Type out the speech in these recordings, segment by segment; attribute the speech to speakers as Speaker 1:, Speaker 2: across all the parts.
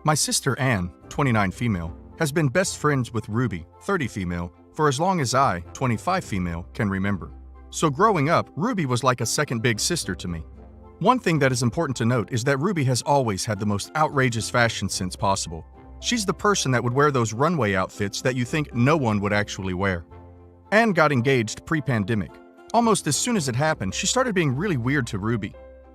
Speaker 1: My sister Anne, 29 female, has been best friends with Ruby, 30 female, for as long as I, 25 female, can remember. So growing up, Ruby was like a second big sister to me. One thing that is important to note is that Ruby has always had the most outrageous fashion sense possible. She's the person that would wear those runway outfits that you think no one would actually wear. Anne got engaged pre-pandemic. Almost as soon as it happened, she started being really weird to Ruby.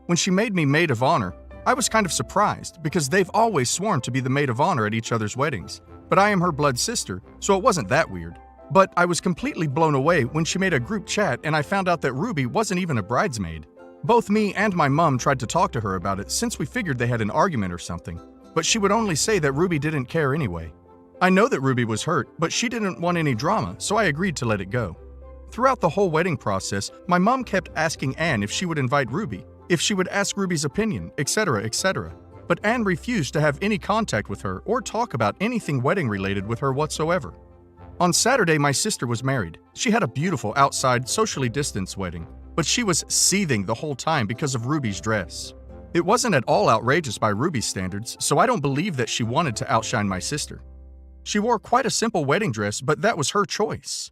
Speaker 1: When she made me maid of honor, I was kind of surprised because they've always sworn to be the maid of honor at each other's weddings. But I am her blood sister, so it wasn't that weird. But I was completely blown away when she made a group chat and I found out that Ruby wasn't even a bridesmaid. Both me and my mom tried to talk to her about it since we figured they had an argument or something, but she would only say that Ruby didn't care anyway. I know that Ruby was hurt, but she didn't want any drama, so I agreed to let it go. Throughout the whole wedding process, my mom kept asking Anne if she would invite Ruby, if she would ask Ruby's opinion, etc., etc. But Anne refused to have any contact with her or talk about anything wedding related with her whatsoever. On Saturday, my sister was married. She had a beautiful outside, socially distanced wedding, but she was seething the whole time because of Ruby's dress. It wasn't at all outrageous by Ruby's standards, so I don't believe that she wanted to outshine my sister. She wore quite a simple wedding dress, but that was her choice.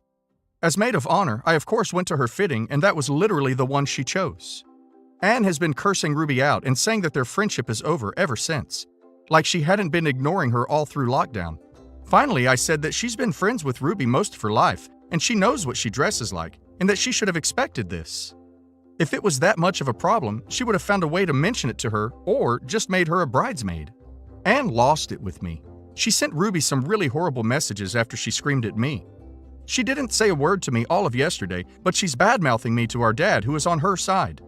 Speaker 1: As maid of honor, I of course went to her fitting, and that was literally the one she chose. Anne has been cursing Ruby out and saying that their friendship is over ever since, like she hadn't been ignoring her all through lockdown. Finally, I said that she's been friends with Ruby most of her life, and she knows what she dresses like, and that she should have expected this. If it was that much of a problem, she would have found a way to mention it to her or just made her a bridesmaid. Anne lost it with me. She sent Ruby some really horrible messages after she screamed at me. She didn't say a word to me all of yesterday, but she's bad-mouthing me to our dad, who is on her side.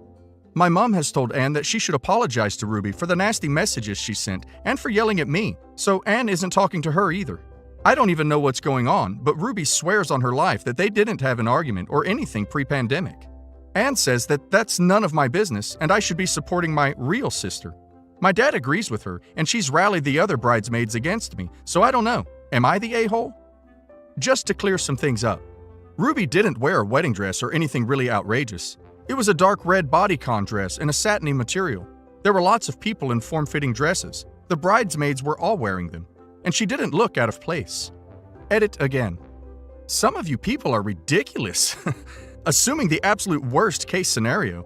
Speaker 1: My mom has told Anne that she should apologize to Ruby for the nasty messages she sent and for yelling at me, so Anne isn't talking to her either. I don't even know what's going on, but Ruby swears on her life that they didn't have an argument or anything pre-pandemic. Anne says that that's none of my business and I should be supporting my real sister. My dad agrees with her, and she's rallied the other bridesmaids against me, so I don't know. Am I the a-hole? Just to clear some things up, Ruby didn't wear a wedding dress or anything really outrageous. It was a dark red bodycon dress in a satiny material. There were lots of people in form-fitting dresses. The bridesmaids were all wearing them, and she didn't look out of place. Edit again. Some of you people are ridiculous, assuming the absolute worst-case scenario.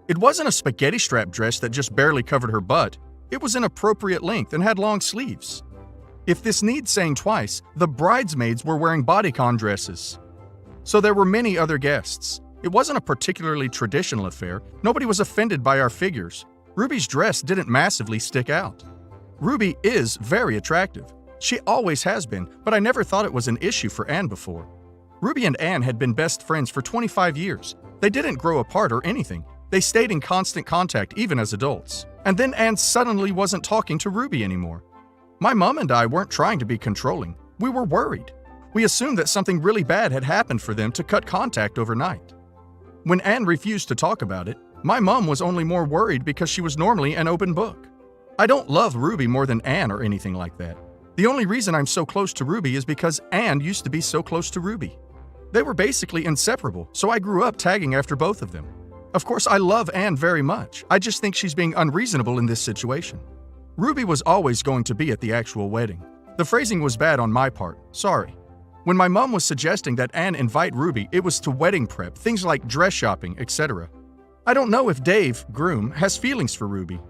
Speaker 1: It wasn't a spaghetti strap dress that just barely covered her butt. It was an appropriate length and had long sleeves. If this needs saying twice, the bridesmaids were wearing bodycon dresses. So there were many other guests. It wasn't a particularly traditional affair. Nobody was offended by our figures. Ruby's dress didn't massively stick out. Ruby is very attractive. She always has been, but I never thought it was an issue for Anne before. Ruby and Anne had been best friends for 25 years. They didn't grow apart or anything. They stayed in constant contact even as adults. And then Anne suddenly wasn't talking to Ruby anymore. My mom and I weren't trying to be controlling. We were worried. We assumed that something really bad had happened for them to cut contact overnight. When Anne refused to talk about it, my mom was only more worried because she was normally an open book. I don't love Ruby more than Anne or anything like that. The only reason I'm so close to Ruby is because Anne used to be so close to Ruby. They were basically inseparable, so I grew up tagging after both of them. Of course, I love Anne very much. I just think she's being unreasonable in this situation. Ruby was always going to be at the actual wedding. The phrasing was bad on my part, sorry. When my mom was suggesting that Anne invite Ruby, it was to wedding prep, things like dress shopping, etc. I don't know if Dave, groom, has feelings for Ruby.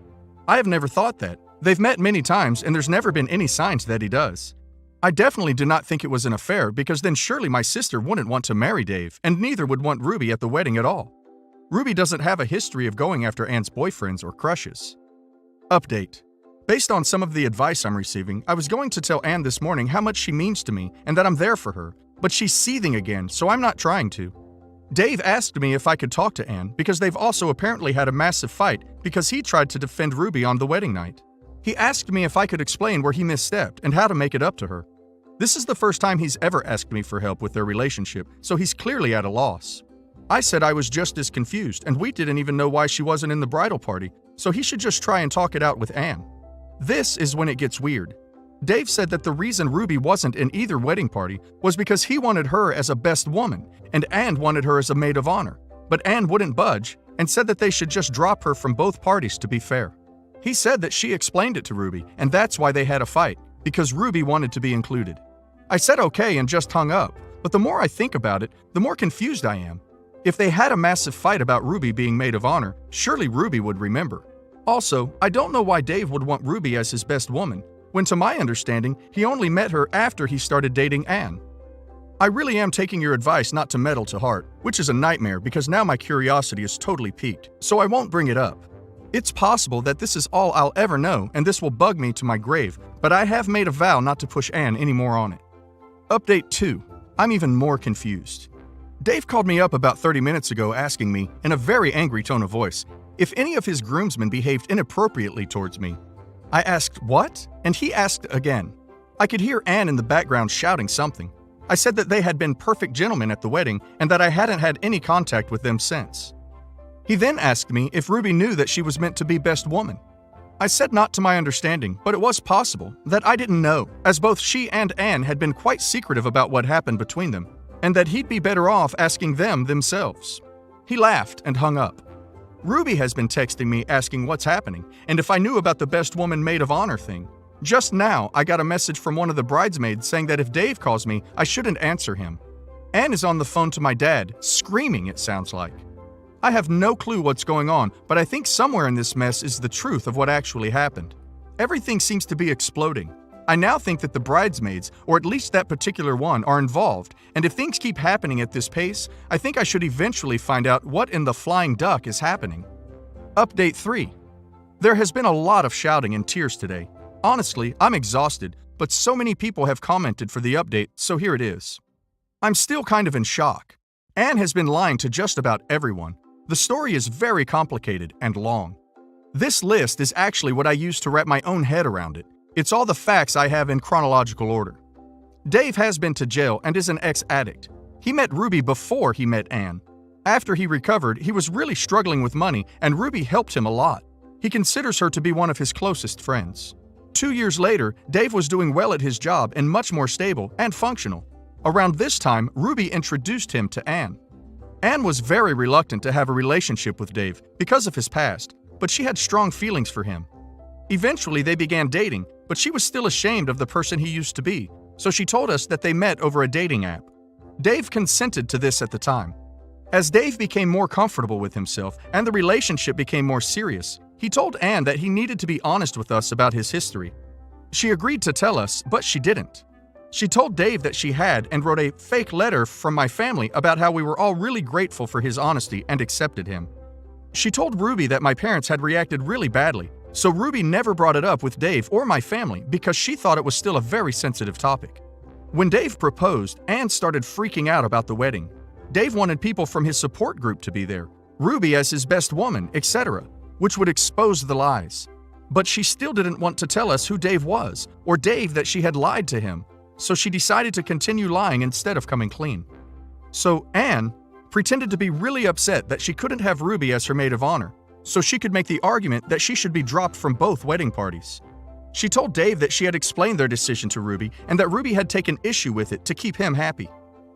Speaker 1: I have never thought that. They've met many times and there's never been any signs that he does. I definitely do not think it was an affair because then surely my sister wouldn't want to marry Dave and neither would want Ruby at the wedding at all. Ruby doesn't have a history of going after Anne's boyfriends or crushes. Update. Based on some of the advice I'm receiving, I was going to tell Anne this morning how much she means to me and that I'm there for her, but she's seething again, so I'm not trying to. Dave asked me if I could talk to Anne because they've also apparently had a massive fight because he tried to defend Ruby on the wedding night. He asked me if I could explain where he misstepped and how to make it up to her. This is the first time he's ever asked me for help with their relationship, so he's clearly at a loss. I said I was just as confused, and we didn't even know why she wasn't in the bridal party, so he should just try and talk it out with Anne. This is when it gets weird. Dave said that the reason Ruby wasn't in either wedding party was because he wanted her as a best woman, and Anne wanted her as a maid of honor. But Anne wouldn't budge, and said that they should just drop her from both parties to be fair. He said that she explained it to Ruby, and that's why they had a fight, because Ruby wanted to be included. I said okay and just hung up, but the more I think about it, the more confused I am. If they had a massive fight about Ruby being maid of honor, surely Ruby would remember. Also, I don't know why Dave would want Ruby as his best woman, when to my understanding, he only met her after he started dating Anne. I really am taking your advice not to meddle to heart, which is a nightmare because now my curiosity is totally piqued, so I won't bring it up. It's possible that this is all I'll ever know and this will bug me to my grave, but I have made a vow not to push Anne anymore on it. Update 2. I'm even more confused. Dave called me up about 30 minutes ago asking me, in a very angry tone of voice, if any of his groomsmen behaved inappropriately towards me. I asked, what? And he asked again. I could hear Anne in the background shouting something. I said that they had been perfect gentlemen at the wedding and that I hadn't had any contact with them since. He then asked me if Ruby knew that she was meant to be best woman. I said not to my understanding, but it was possible that I didn't know, as both she and Anne had been quite secretive about what happened between them, and that he'd be better off asking them themselves. He laughed and hung up. Ruby has been texting me asking what's happening, and if I knew about the best woman maid of honor thing. Just now, I got a message from one of the bridesmaids saying that if Dave calls me, I shouldn't answer him. Anne is on the phone to my dad, screaming it sounds like. I have no clue what's going on, but I think somewhere in this mess is the truth of what actually happened. Everything seems to be exploding. I now think that the bridesmaids, or at least that particular one, are involved, and if things keep happening at this pace, I think I should eventually find out what in the flying duck is happening. Update 3. There has been a lot of shouting and tears today. Honestly, I'm exhausted, but so many people have commented for the update, so here it is. I'm still kind of in shock. Anne has been lying to just about everyone. The story is very complicated and long. This list is actually what I used to wrap my own head around it. It's all the facts I have in chronological order. Dave has been to jail and is an ex-addict. He met Ruby before he met Anne. After he recovered, he was really struggling with money, and Ruby helped him a lot. He considers her to be one of his closest friends. 2 years later, Dave was doing well at his job and much more stable and functional. Around this time, Ruby introduced him to Anne. Anne was very reluctant to have a relationship with Dave because of his past, but she had strong feelings for him. Eventually, they began dating, but she was still ashamed of the person he used to be, so she told us that they met over a dating app. Dave consented to this at the time. As Dave became more comfortable with himself and the relationship became more serious, he told Anne that he needed to be honest with us about his history. She agreed to tell us, but she didn't. She told Dave that she had and wrote a fake letter from my family about how we were all really grateful for his honesty and accepted him. She told Ruby that my parents had reacted really badly, so Ruby never brought it up with Dave or my family because she thought it was still a very sensitive topic. When Dave proposed, Anne started freaking out about the wedding. Dave wanted people from his support group to be there, Ruby as his best woman, etc., which would expose the lies. But she still didn't want to tell us who Dave was, or Dave that she had lied to him, so she decided to continue lying instead of coming clean. So Anne pretended to be really upset that she couldn't have Ruby as her maid of honor, so she could make the argument that she should be dropped from both wedding parties. She told Dave that she had explained their decision to Ruby and that Ruby had taken issue with it to keep him happy.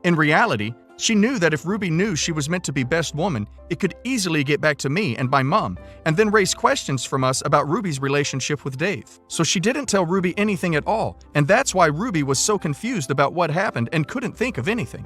Speaker 1: In reality, she knew that if Ruby knew she was meant to be best woman, it could easily get back to me and my mom, and then raise questions from us about Ruby's relationship with Dave. So she didn't tell Ruby anything at all, and that's why Ruby was so confused about what happened and couldn't think of anything.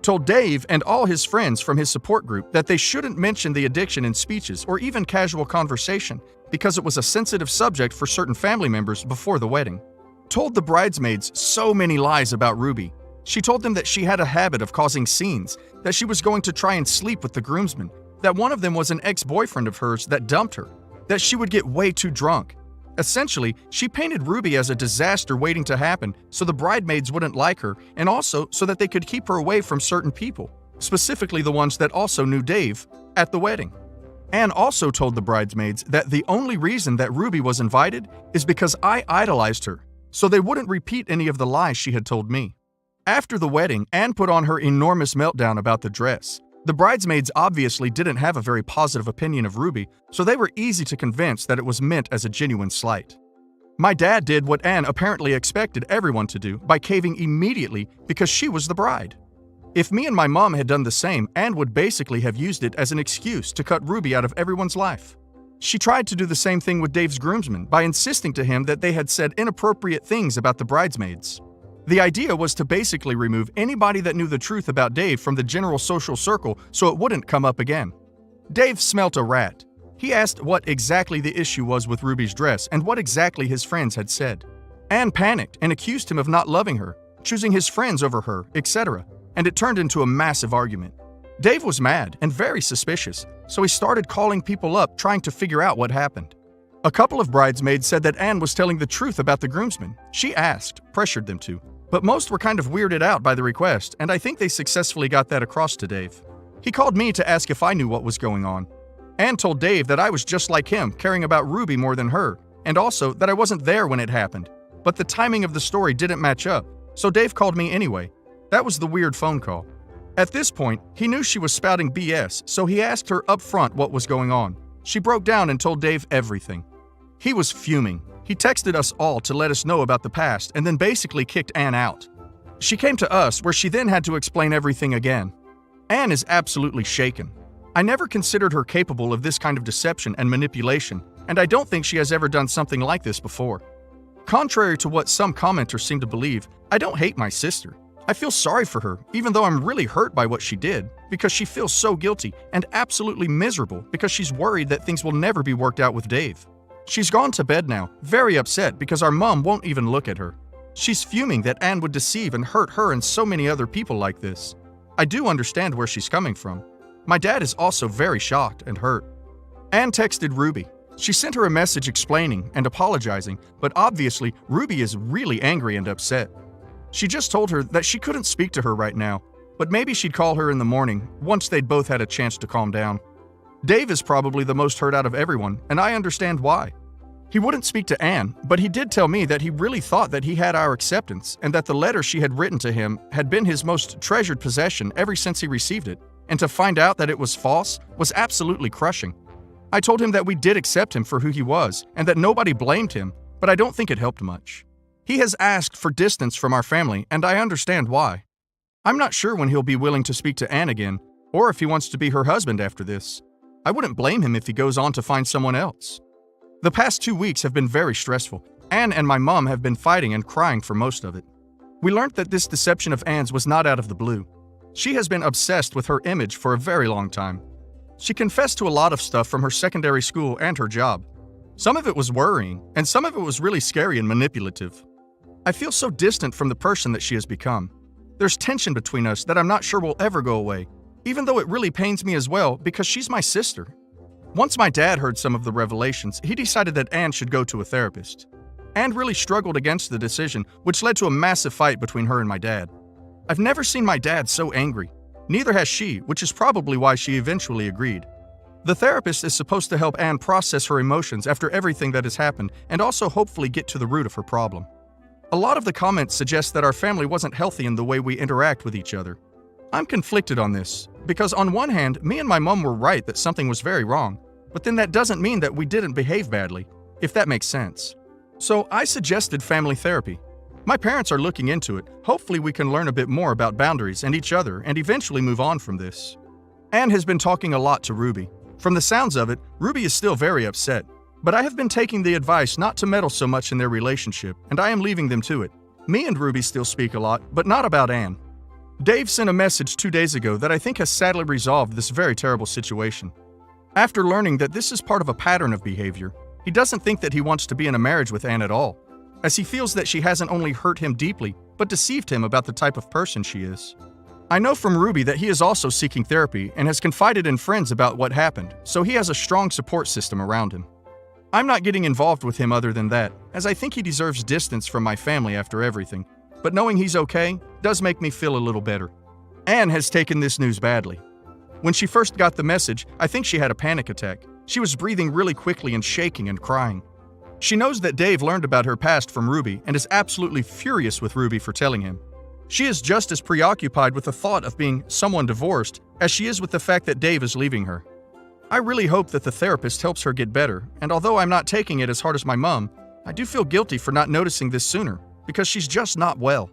Speaker 1: Told Dave and all his friends from his support group that they shouldn't mention the addiction in speeches or even casual conversation because it was a sensitive subject for certain family members before the wedding. Told the bridesmaids so many lies about Ruby. She told them that she had a habit of causing scenes, that she was going to try and sleep with the groomsmen, that one of them was an ex-boyfriend of hers that dumped her, that she would get way too drunk. Essentially, she painted Ruby as a disaster waiting to happen so the bridesmaids wouldn't like her and also so that they could keep her away from certain people, specifically the ones that also knew Dave, at the wedding. Anne also told the bridesmaids that the only reason that Ruby was invited is because I idolized her, so they wouldn't repeat any of the lies she had told me. After the wedding, Anne put on her enormous meltdown about the dress. The bridesmaids obviously didn't have a very positive opinion of Ruby, so they were easy to convince that it was meant as a genuine slight. My dad did what Anne apparently expected everyone to do by caving immediately because she was the bride. If me and my mom had done the same, Anne would basically have used it as an excuse to cut Ruby out of everyone's life. She tried to do the same thing with Dave's groomsmen by insisting to him that they had said inappropriate things about the bridesmaids. The idea was to basically remove anybody that knew the truth about Dave from the general social circle so it wouldn't come up again. Dave smelt a rat. He asked what exactly the issue was with Ruby's dress and what exactly his friends had said. Anne panicked and accused him of not loving her, choosing his friends over her, etc., and it turned into a massive argument. Dave was mad and very suspicious, so he started calling people up trying to figure out what happened. A couple of bridesmaids said that Anne was telling the truth about the groomsmen. She asked, pressured them to, but most were kind of weirded out by the request, and I think they successfully got that across to Dave. He called me to ask if I knew what was going on. Anne told Dave that I was just like him, caring about Ruby more than her, and also that I wasn't there when it happened. But the timing of the story didn't match up, so Dave called me anyway. That was the weird phone call. At this point, he knew she was spouting BS, so he asked her up front what was going on. She broke down and told Dave everything. He was fuming. He texted us all to let us know about the past and then basically kicked Anne out. She came to us, where she then had to explain everything again. Anne is absolutely shaken. I never considered her capable of this kind of deception and manipulation, and I don't think she has ever done something like this before. Contrary to what some commenters seem to believe, I don't hate my sister. I feel sorry for her, even though I'm really hurt by what she did, because she feels so guilty and absolutely miserable because she's worried that things will never be worked out with Dave. She's gone to bed now, very upset because our mom won't even look at her. She's fuming that Anne would deceive and hurt her and so many other people like this. I do understand where she's coming from. My dad is also very shocked and hurt. Anne texted Ruby. She sent her a message explaining and apologizing, but obviously Ruby is really angry and upset. She just told her that she couldn't speak to her right now, but maybe she'd call her in the morning once they'd both had a chance to calm down. Dave is probably the most hurt out of everyone, and I understand why. He wouldn't speak to Anne, but he did tell me that he really thought that he had our acceptance and that the letter she had written to him had been his most treasured possession ever since he received it, and to find out that it was false was absolutely crushing. I told him that we did accept him for who he was and that nobody blamed him, but I don't think it helped much. He has asked for distance from our family, and I understand why. I'm not sure when he'll be willing to speak to Anne again, or if he wants to be her husband after this. I wouldn't blame him if he goes on to find someone else. The past 2 weeks have been very stressful. Anne and my mom have been fighting and crying for most of it. We learned that this deception of Anne's was not out of the blue. She has been obsessed with her image for a very long time. She confessed to a lot of stuff from her secondary school and her job. Some of it was worrying, and some of it was really scary and manipulative. I feel so distant from the person that she has become. There's tension between us that I'm not sure will ever go away, even though it really pains me as well because she's my sister. Once my dad heard some of the revelations, he decided that Anne should go to a therapist. Anne really struggled against the decision, which led to a massive fight between her and my dad. I've never seen my dad so angry. Neither has she, which is probably why she eventually agreed. The therapist is supposed to help Anne process her emotions after everything that has happened and also hopefully get to the root of her problem. A lot of the comments suggest that our family wasn't healthy in the way we interact with each other. I'm conflicted on this, because on one hand, me and my mom were right that something was very wrong, but then that doesn't mean that we didn't behave badly, if that makes sense. So I suggested family therapy. My parents are looking into it. Hopefully we can learn a bit more about boundaries and each other and eventually move on from this. Anne has been talking a lot to Ruby. From the sounds of it, Ruby is still very upset. But I have been taking the advice not to meddle so much in their relationship, and I am leaving them to it. Me and Ruby still speak a lot, but not about Anne. Dave sent a message 2 days ago that I think has sadly resolved this very terrible situation. After learning that this is part of a pattern of behavior, he doesn't think that he wants to be in a marriage with Anne at all, as he feels that she hasn't only hurt him deeply, but deceived him about the type of person she is. I know from Ruby that he is also seeking therapy and has confided in friends about what happened, so he has a strong support system around him. I'm not getting involved with him other than that, as I think he deserves distance from my family after everything, but knowing he's okay does make me feel a little better. Anne has taken this news badly. When she first got the message, I think she had a panic attack. She was breathing really quickly and shaking and crying. She knows that Dave learned about her past from Ruby and is absolutely furious with Ruby for telling him. She is just as preoccupied with the thought of being someone divorced as she is with the fact that Dave is leaving her. I really hope that the therapist helps her get better, and although I'm not taking it as hard as my mom, I do feel guilty for not noticing this sooner, because she's just not well.